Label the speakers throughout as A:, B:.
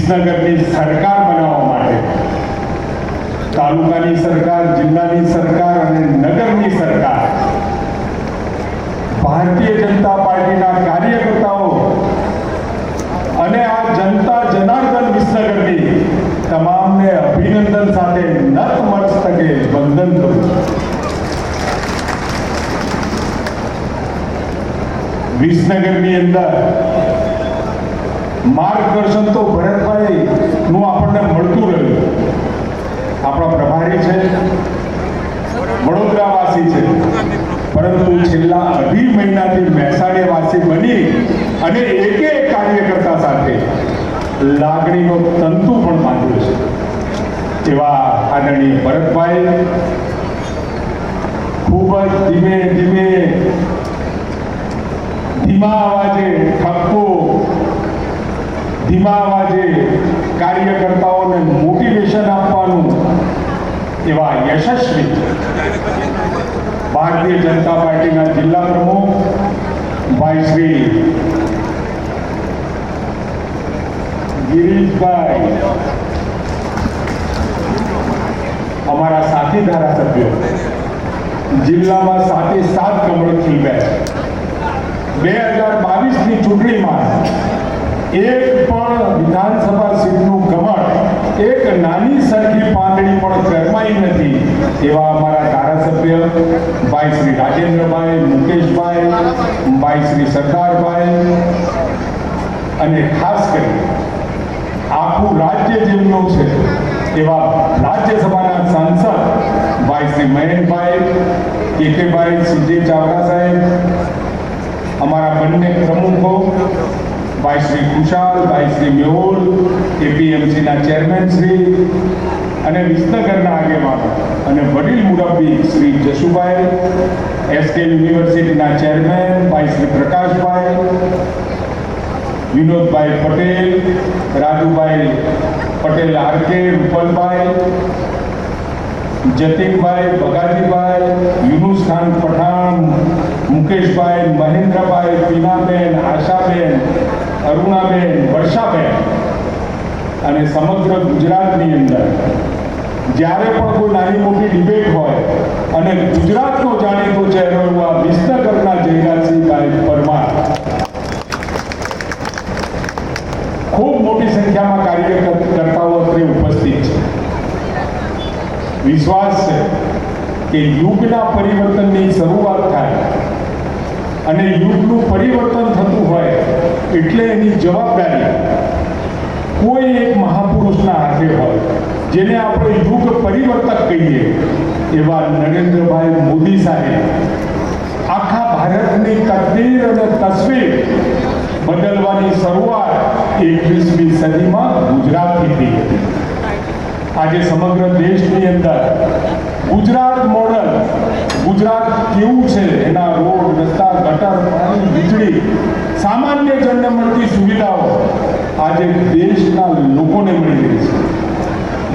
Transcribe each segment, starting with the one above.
A: વિસનગરની સરકાર બનાવવા માટે તાલુકાની સરકાર, જિલ્લાની સરકાર અને નગરની સરકાર ભારતીય જનતા પાર્ટીના કાર્યકર્તાઓ અને આ જનતા જનાર્દન વિસનગરની તમામને અભિનંદન સાથે નતમસ્તકે વંદન કરું છું. વિસનગરની અંદર માર્ગદર્શન તો ભરતભાઈ નું આપણને મળતું રહ્યું. આપણા પ્રભારી છે, વડોદરાવાસી છે, પરંતુ છેલ્લા 2.5 મહિનાથી મહેસાણીવાસી બની અને એક કાર્યકર્તા સાથે લાગણીનો તંતુ પણ બાંધ્યો છે. એવા આદરણીય ભરતભાઈ ખૂબ જ ધીમા અવાજે ઠપકો, ધીમા અવાજે કાર્યકર્તાઓને મોટિવેશન આપવાનું એવા યશસ્વી ભારતીય જનતા પાર્ટીના જિલ્લા પ્રમુખ ભાઈ શ્રી ગિરીશભાઈ, અમારા સાથી ધારાસભ્યો જિલ્લામાં 7 કમળ ખીલ્યા. 2022ની ચૂંટણીમાં એક પણ વિધાનસભા સીટનું કમળ એક નાની સરખી પાંદડી પણ કરમાઈ નથી. એવા અમારા ધારાસભ્ય ભાઈ શ્રી રાજેન્દ્રભાઈ, મુકેશભાઈ, ભાઈ શ્રી સરદારભાઈ અને ખાસ કરી આખું રાજ્ય જેમનું છે એવા રાજ્યસભાના સાંસદ ભાઈ શ્રી મહેનભાઈ, કેકેભાઈ, સીજે ચાવડા સાહેબ, અમારા બંને પ્રમુખો ભાઈ શ્રી ખુશાલ, ભાઈ શ્રી મેહુલ, એપીએમસીના ચેરમેન શ્રી અને વિસનગરના આગેવાનો અને વડીલ મુરબ્બી શ્રી જશુભાઈ, એસકે યુનિવર્સિટીના ચેરમેન ભાઈ શ્રી પ્રકાશભાઈ, વિનોદભાઈ પટેલ, રાજુભાઈ પટેલ, આરકે રૂપલભાઈ, જતીનભાઈ, બગાજીભાઈ, યુનુસ ખાન પઠાણ, મુકેશભાઈ, મહેન્દ્રભાઈ, પીનાબેન, આશાબેન, અરુણાબેન, વર્ષાબેન અને સમગ્ર ગુજરાતની અંદર જ્યારે પણ કોઈ નાની મોટી ડિબેટ હોય અને ગુજરાતનો જાણીતો ચહેરો એવા વિસનગરના જયરાજસિંહભાઈ પરમાર ખૂબ મોટી સંખ્યામાં કાર્યકર્તાઓ અત્રે ઉપસ્થિત છે. વિશ્વાસ છે કે યુગના પરિવર્તનની શરૂઆત થાય અને યુગનું પરિવર્તન થતું હોય એટલે એની જવાબદારી કોઈ એક મહાપુરુષના હાથે હોય, જેને આપણે યુગ પરિવર્તક કહીએ એવા નરેન્દ્રભાઈ મોદી સાહેબ આખા ભારતની તકદીર અને તસવીર બદલવાની શરૂઆત 21મી સદીમાં ગુજરાતથી થઈ હતી. આજે સમગ્ર દેશની અંદર ગુજરાત મોડલ, ગુજરાત કેવું છે એના રોડ, રસ્તા, ગટર, પાણી, વીજળી, સામાન્ય જનને મળતી સુવિધાઓ આજે દેશના લોકોને મળી રહી છે.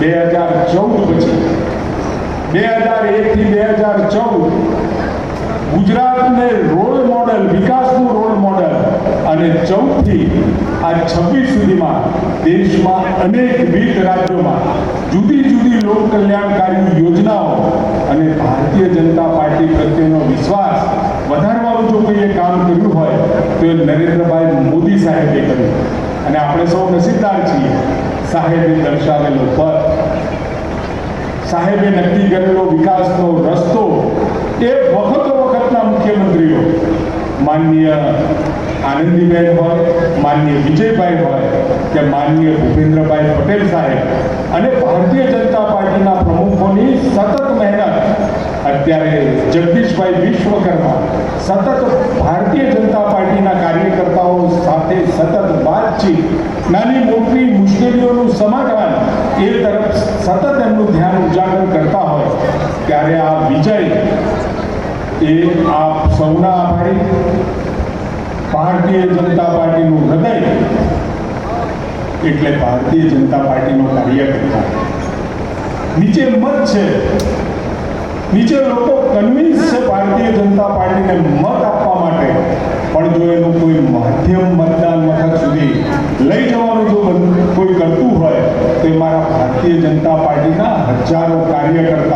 A: 2014 પછી 2001 થી 2014 ગુજરાતને રોલ મોડલ, વિકાસનું રોલ મોડલ અને 14 થી આ 26 સુધીમાં દેશમાં અનેકવિધ રાજ્યોમાં જુદી જુદી લોક કલ્યાણકારી યોજનાઓ અને ભારતીય જનતા પાર્ટી પ્રત્યેનો વિશ્વાસ વધારવાનું જો કોઈએ કામ કર્યું હોય તો એ નરેન્દ્રભાઈ મોદી સાહેબે કર્યું. અને આપણે સૌ નસીબદાર છીએ. સાહેબે દર્શાવેલો પથ, સાહેબે નક્કી કરેલો વિકાસનો રસ્તો એ વખતના મુખ્યમંત્રીઓ માનનીય આનંદીબેન હોય, માનનીય વિજયભાઈ હોય કે માનનીય ભૂપેન્દ્રભાઈ પટેલ સાહેબ અને ભારતીય જનતા પાર્ટીના પ્રમુખોની સતત મહેનત, અત્યારે જગદીશભાઈ વિશ્વકર્મા સતત ભારતીય જનતા પાર્ટીના કાર્યકર્તાઓ સાથે સતત વાતચીત, નાની મોટી મુશ્કેલીઓનું સમાધાન એ તરફ સતત એમનું ધ્યાન ઉજાગર કરતા હોય ત્યારે આ વિજય એ આપ સૌના આભારી. ભારતીય જનતા પાર્ટીનું હૃદય એટલે ભારતીય જનતા પાર્ટીનો કાર્યકર્તા. નીચે મત છે, નીચે લોકો કન્વિન્સ છે ભારતીય જનતા પાર્ટીને મત આપવા માટે, પણ જો એનું કોઈ માધ્યમ મતદાન મથક સુધી લઈ જવાનું જો કોઈ કરતું હજારો કાર્યકર્તા